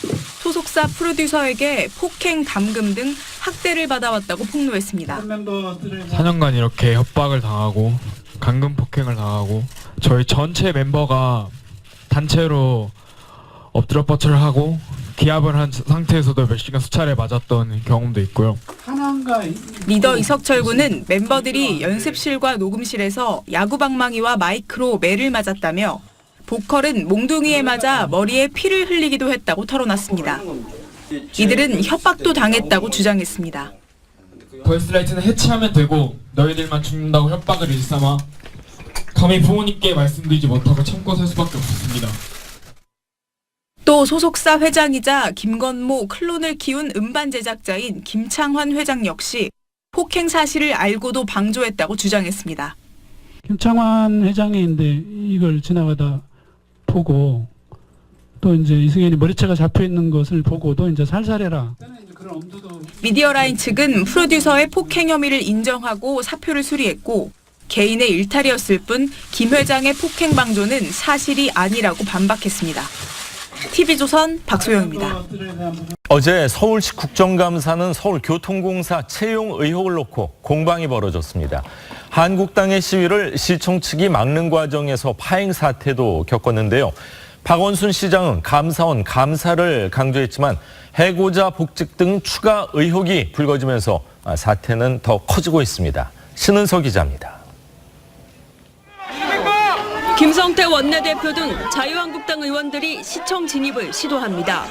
Speaker 18: 소속사 프로듀서에게 폭행, 감금 등 학대를 받아왔다고 폭로했습니다.
Speaker 20: 4년간 이렇게 협박을 당하고 감금 폭행을 당하고 저희 전체 멤버가 단체로 엎드려 뻗쳐를 하고 기합을 한 상태에서도 몇 시간 수차례 맞았던 경험도 있고요.
Speaker 18: 리더 이석철 군은 멤버들이 연습실과 녹음실에서 야구방망이와 마이크로 매를 맞았다며 보컬은 몽둥이에 맞아 머리에 피를 흘리기도 했다고 털어놨습니다. 이들은 협박도 당했다고 주장했습니다.
Speaker 20: 더이스트라이트는 해체하면 되고 너희들만 죽는다고 협박을 일삼아 감히 부모님께 말씀드리지 못하고 참고 살 수밖에 없었습니다.
Speaker 18: 또 소속사 회장이자 김건모 클론을 키운 음반 제작자인 김창환 회장 역시 폭행 사실을 알고도 방조했다고 주장했습니다.
Speaker 9: 김창환 회장인데 이걸 지나가다 보고 또 이제 이승현이 머리채가 잡혀 있는 것을 보고도 이제 살살해라.
Speaker 18: 미디어라인 측은 프로듀서의 폭행 혐의를 인정하고 사표를 수리했고 개인의 일탈이었을 뿐 김 회장의 폭행 방조는 사실이 아니라고 반박했습니다. TV조선 박소영입니다.
Speaker 7: 어제 서울시 국정감사는 서울교통공사 채용 의혹을 놓고 공방이 벌어졌습니다. 한국당의 시위를 시청 측이 막는 과정에서 파행 사태도 겪었는데요. 박원순 시장은 감사원 감사를 강조했지만 해고자 복직 등 추가 의혹이 불거지면서 사태는 더 커지고 있습니다. 신은서 기자입니다.
Speaker 2: 김성태 원내대표 등 자유한국당 의원들이 시청 진입을 시도합니다.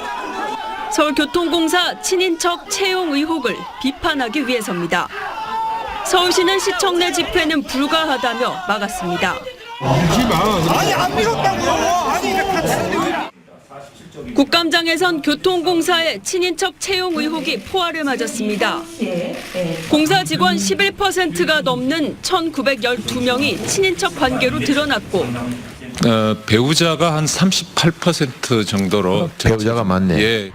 Speaker 2: 서울교통공사 친인척 채용 의혹을 비판하기 위해서입니다. 서울시는 시청 내 집회는 불가하다며 막았습니다.
Speaker 8: 아니 안 밀었다고요. 아니 같이.
Speaker 2: 국감장에선 교통공사의 친인척 채용 의혹이 포화를 맞았습니다. 공사 직원 11%가 넘는 1,912명이 친인척 관계로 드러났고
Speaker 21: 배우자가 한 38% 정도로
Speaker 14: 배우자가 많네.
Speaker 21: 예.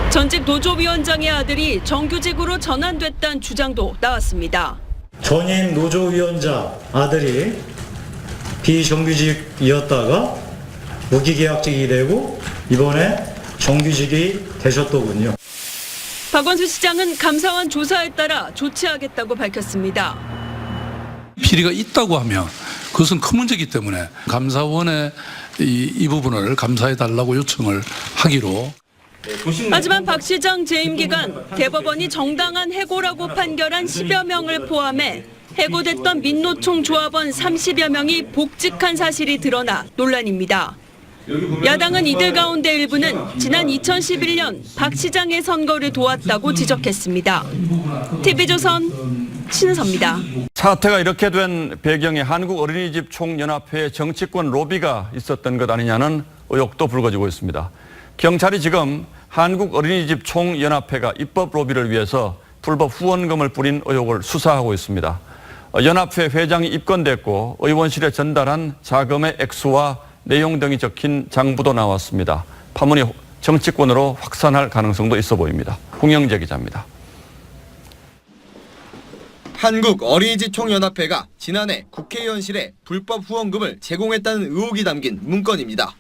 Speaker 2: 전직 노조위원장의 아들이 정규직으로 전환됐다는 주장도 나왔습니다.
Speaker 22: 전임 노조위원장 아들이 비정규직이었다가 무기계약직이 되고 이번에 정규직이 되셨더군요.
Speaker 2: 박원순 시장은 감사원 조사에 따라 조치하겠다고 밝혔습니다.
Speaker 23: 비리가 있다고 하면 그것은 큰 문제이기 때문에 감사원에 이 부분을 감사해달라고 요청을 하기로.
Speaker 2: 하지만 박 시장 재임 기간 대법원이 정당한 해고라고 판결한 10여 명을 포함해 해고됐던 민노총 조합원 30여 명이 복직한 사실이 드러나 논란입니다. 야당은 이들 가운데 일부는 지난 2011년 박 시장의 선거를 도왔다고 지적했습니다. TV조선 신은서입니다.
Speaker 3: 사태가 이렇게 된 배경에 한국어린이집 총연합회의 정치권 로비가 있었던 것 아니냐는 의혹도 불거지고 있습니다. 경찰이 지금 한국어린이집 총연합회가 입법 로비를 위해서 불법 후원금을 뿌린 의혹을 수사하고 있습니다. 연합회 회장이 입건됐고 의원실에 전달한 자금의 액수와 내용 등이 적힌 장부도 나왔습니다. 파문이 정치권으로 확산할 가능성도 있어 보입니다. 홍영재 기자입니다.
Speaker 4: 한국어린이집 총연합회가 지난해 국회의원실에 불법 후원금을 제공했다는 의혹이 담긴 문건입니다.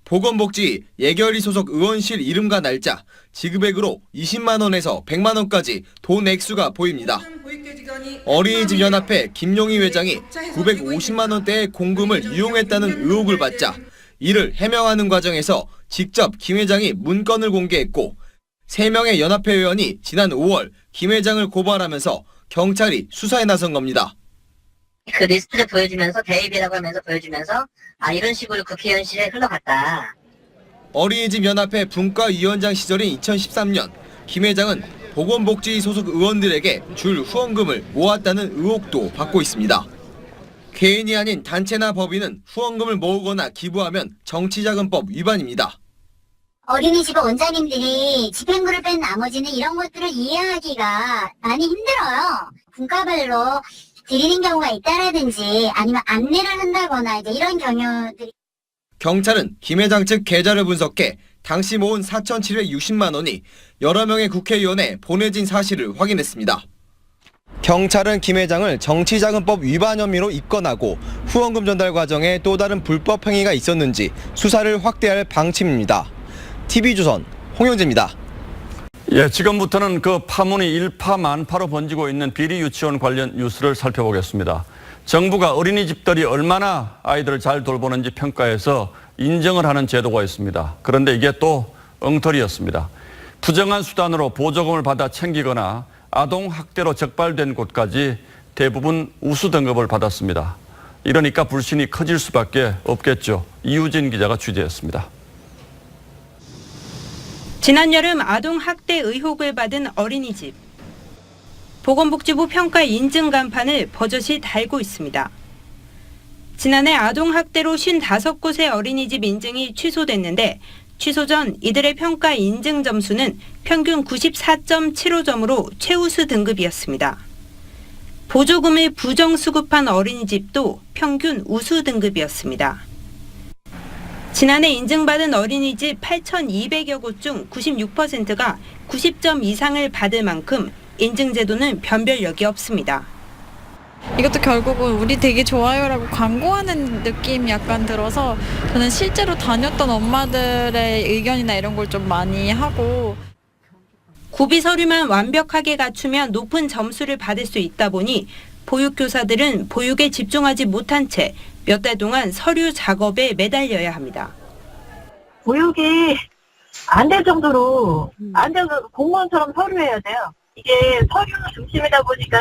Speaker 4: 보건복지 예결위 소속 의원실 이름과 날짜, 지급액으로 20만 원에서 100만 원까지 돈 액수가 보입니다. 어린이집 연합회 김용희 회장이 950만 원대의 공금을 이용했다는 의혹을 받자 이를 해명하는 과정에서 직접 김 회장이 문건을 공개했고 3명의 연합회 의원이 지난 5월 김 회장을 고발하면서 경찰이 수사에 나선 겁니다.
Speaker 5: 그 리스트를 보여주면서 대입이라고 하면서 보여주면서 이런 식으로 국회의원실에 흘러갔다.
Speaker 4: 어린이집 연합회 분과위원장 시절인 2013년 김 회장은 보건복지 소속 의원들에게 줄 후원금을 모았다는 의혹도 받고 있습니다. 개인이 아닌 단체나 법인은 후원금을 모으거나 기부하면 정치자금법 위반입니다.
Speaker 5: 어린이집 원장님들이 집행부를 뺀 나머지는 이런 것들을 이해하기가 많이 힘들어요. 분과별로 드리는 경우가 있다라든지 아니면 안내를 한다거나 이제 이런 경우들이.
Speaker 4: 경찰은 김 회장 측 계좌를 분석해 당시 모은 4,760만 원이 여러 명의 국회의원에 보내진 사실을 확인했습니다. 경찰은 김 회장을 정치자금법 위반 혐의로 입건하고 후원금 전달 과정에 또 다른 불법 행위가 있었는지 수사를 확대할 방침입니다. TV조선 홍영재입니다.
Speaker 3: 예, 지금부터는 그 파문이 일파만파로 번지고 있는 비리 유치원 관련 뉴스를 살펴보겠습니다. 정부가 어린이집들이 얼마나 아이들을 잘 돌보는지 평가해서 인정을 하는 제도가 있습니다. 그런데 이게 또 엉터리였습니다. 부정한 수단으로 보조금을 받아 챙기거나 아동학대로 적발된 곳까지 대부분 우수 등급을 받았습니다. 이러니까 불신이 커질 수밖에 없겠죠. 이유진 기자가 취재했습니다.
Speaker 24: 지난 여름 아동학대 의혹을 받은 어린이집. 보건복지부 평가 인증 간판을 버젓이 달고 있습니다. 지난해 아동학대로 55곳의 어린이집 인증이 취소됐는데 취소 전 이들의 평가 인증 점수는 평균 94.75점으로 최우수 등급이었습니다. 보조금을 부정수급한 어린이집도 평균 우수 등급이었습니다. 지난해 인증받은 어린이집 8,200여 곳 중 96%가 90점 이상을 받을 만큼 인증제도는 변별력이 없습니다.
Speaker 1: 이것도 결국은 우리 되게 좋아요라고 광고하는 느낌 약간 들어서 저는 실제로 다녔던 엄마들의 의견이나 이런 걸 좀 많이 하고
Speaker 24: 구비 서류만 완벽하게 갖추면 높은 점수를 받을 수 있다 보니 보육교사들은 보육에 집중하지 못한 채 몇 달 동안 서류 작업에 매달려야 합니다.
Speaker 10: 보육이 안 될 정도로 안 돼서 공무원처럼 서류해야 돼요. 이게 서류 중심이다 보니까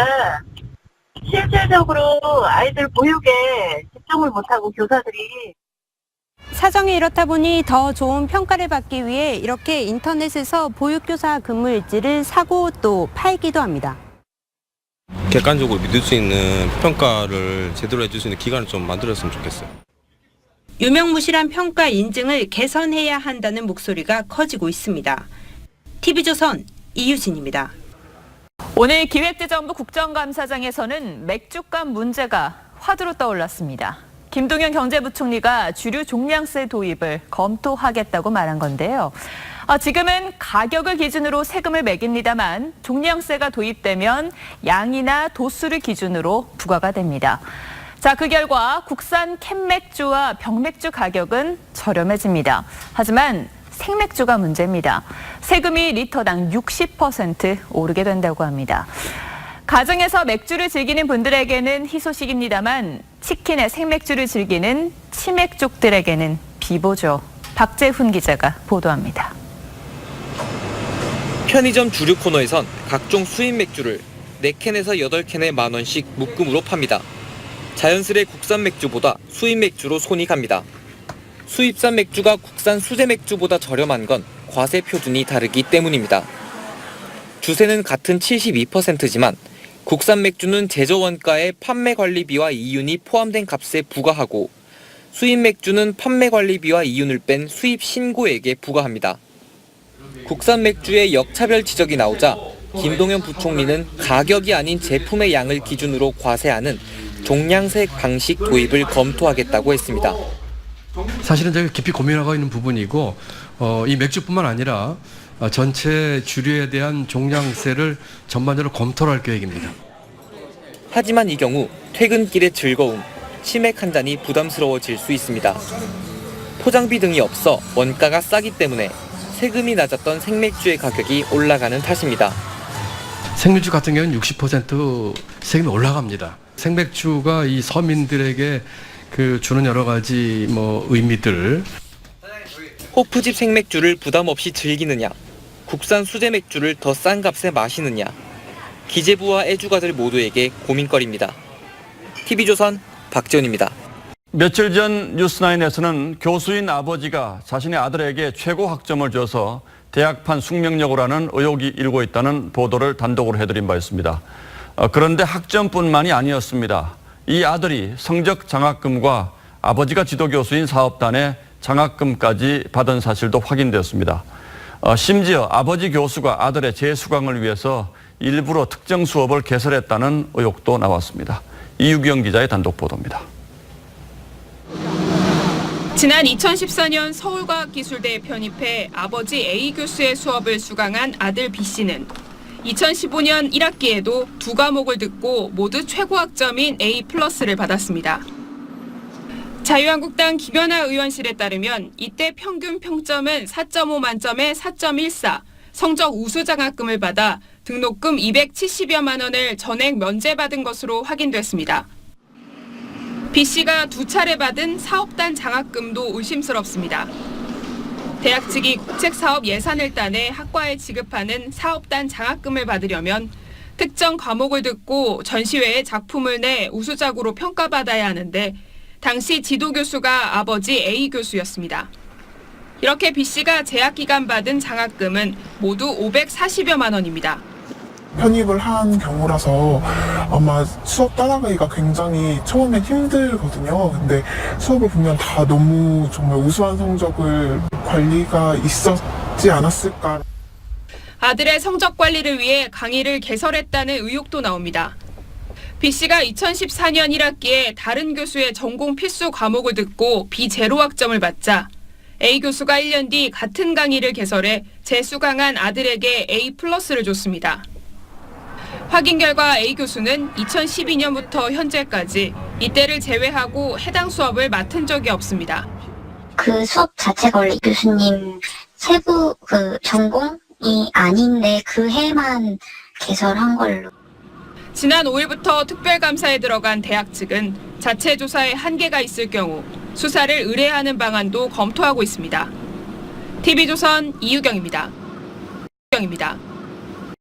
Speaker 10: 실질적으로 아이들 보육에 집중을 못하고 교사들이
Speaker 24: 사정이 이렇다 보니 더 좋은 평가를 받기 위해 이렇게 인터넷에서 보육교사 근무일지를 사고 또 팔기도 합니다.
Speaker 12: 객관적으로 믿을 수 있는 평가를 제대로 해줄 수 있는 기관을 좀 만들었으면 좋겠어요.
Speaker 24: 유명무실한 평가 인증을 개선해야 한다는 목소리가 커지고 있습니다. TV조선 이유진입니다.
Speaker 25: 오늘 기획재정부 국정감사장에서는 맥주값 문제가 화두로 떠올랐습니다. 김동연 경제부총리가 주류 종량세 도입을 검토하겠다고 말한 건데요. 지금은 가격을 기준으로 세금을 매깁니다만 종량세가 도입되면 양이나 도수를 기준으로 부과가 됩니다. 자, 그 결과 국산 캔맥주와 병맥주 가격은 저렴해집니다. 하지만 생맥주가 문제입니다. 세금이 리터당 60% 오르게 된다고 합니다. 가정에서 맥주를 즐기는 분들에게는 희소식입니다만 치킨에 생맥주를 즐기는 치맥족들에게는 비보죠. 박재훈 기자가 보도합니다.
Speaker 13: 편의점 주류 코너에선 각종 수입 맥주를 4캔에서 8캔에 만원씩 묶음으로 팝니다. 자연스레 국산 맥주보다 수입 맥주로 손이 갑니다. 수입산 맥주가 국산 수제 맥주보다 저렴한 건 과세 표준이 다르기 때문입니다. 주세는 같은 72%지만 국산 맥주는 제조 원가에 판매 관리비와 이윤이 포함된 값에 부과하고 수입 맥주는 판매 관리비와 이윤을 뺀 수입 신고액에 부과합니다. 국산 맥주의 역차별 지적이 나오자 김동연 부총리는 가격이 아닌 제품의 양을 기준으로 과세하는 종량세 방식 도입을 검토하겠다고 했습니다.
Speaker 19: 사실은 저희가 깊이 고민하고 있는 부분이고 이 맥주뿐만 아니라 전체 주류에 대한 종량세를 전반적으로 검토를 할 계획입니다.
Speaker 13: 하지만 이 경우 퇴근길의 즐거움, 치맥 한 잔이 부담스러워질 수 있습니다. 포장비 등이 없어 원가가 싸기 때문에 세금이 낮았던 생맥주의 가격이 올라가는 탓입니다.
Speaker 19: 생맥주 같은 경우는 60% 세금이 올라갑니다. 생맥주가 이 서민들에게 주는 여러 가지 의미들.
Speaker 13: 호프집 생맥주를 부담 없이 즐기느냐, 국산 수제 맥주를 더 싼 값에 마시느냐, 기재부와 애주가들 모두에게 고민거리입니다. TV조선 박지원입니다.
Speaker 3: 며칠 전 뉴스9에서는 교수인 아버지가 자신의 아들에게 최고 학점을 줘서 대학판 숙명여고를 하는 의혹이 일고 있다는 보도를 단독으로 해드린 바 있습니다. 그런데 학점뿐만이 아니었습니다. 이 아들이 성적 장학금과 아버지가 지도교수인 사업단의 장학금까지 받은 사실도 확인되었습니다. 심지어 아버지 교수가 아들의 재수강을 위해서 일부러 특정 수업을 개설했다는 의혹도 나왔습니다. 이유경 기자의 단독 보도입니다.
Speaker 18: 지난 2014년 서울과학기술대에 편입해 아버지 A 교수의 수업을 수강한 아들 B 씨는 2015년 1학기에도 2과목을 듣고 모두 최고 학점인 A+를 받았습니다. 자유한국당 김연아 의원실에 따르면 이때 평균 평점은 4.5 만점에 4.14, 성적 우수 장학금을 받아 등록금 270여만 원을 전액 면제받은 것으로 확인됐습니다. B 씨가 2차례 받은 사업단 장학금도 의심스럽습니다. 대학 측이 국책사업 예산을 따내 학과에 지급하는 사업단 장학금을 받으려면 특정 과목을 듣고 전시회에 작품을 내 우수작으로 평가받아야 하는데 당시 지도교수가 아버지 A 교수였습니다. 이렇게 B 씨가 재학 기간 받은 장학금은 모두 540여만 원입니다.
Speaker 26: 편입을 한 경우라서 아마 수업 따라가기가 굉장히 처음엔 힘들거든요. 근데 수업을 보면 다 너무 정말 우수한 성적을 관리가 있었지 않았을까.
Speaker 18: 아들의 성적 관리를 위해 강의를 개설했다는 의혹도 나옵니다. B 씨가 2014년 1학기에 다른 교수의 전공 필수 과목을 듣고 B0 학점을 받자 A 교수가 1년 뒤 같은 강의를 개설해 재수강한 아들에게 A+를 줬습니다. 확인 결과 A 교수는 2012년부터 현재까지 이때를 제외하고 해당 수업을 맡은 적이 없습니다.
Speaker 5: 그 수업 자체가 원래 교수님 세부 전공이 아닌데 그 해만 개설한 걸로.
Speaker 18: 지난 5일부터 특별감사에 들어간 대학 측은 자체 조사에 한계가 있을 경우 수사를 의뢰하는 방안도 검토하고 있습니다. TV조선 이유경입니다.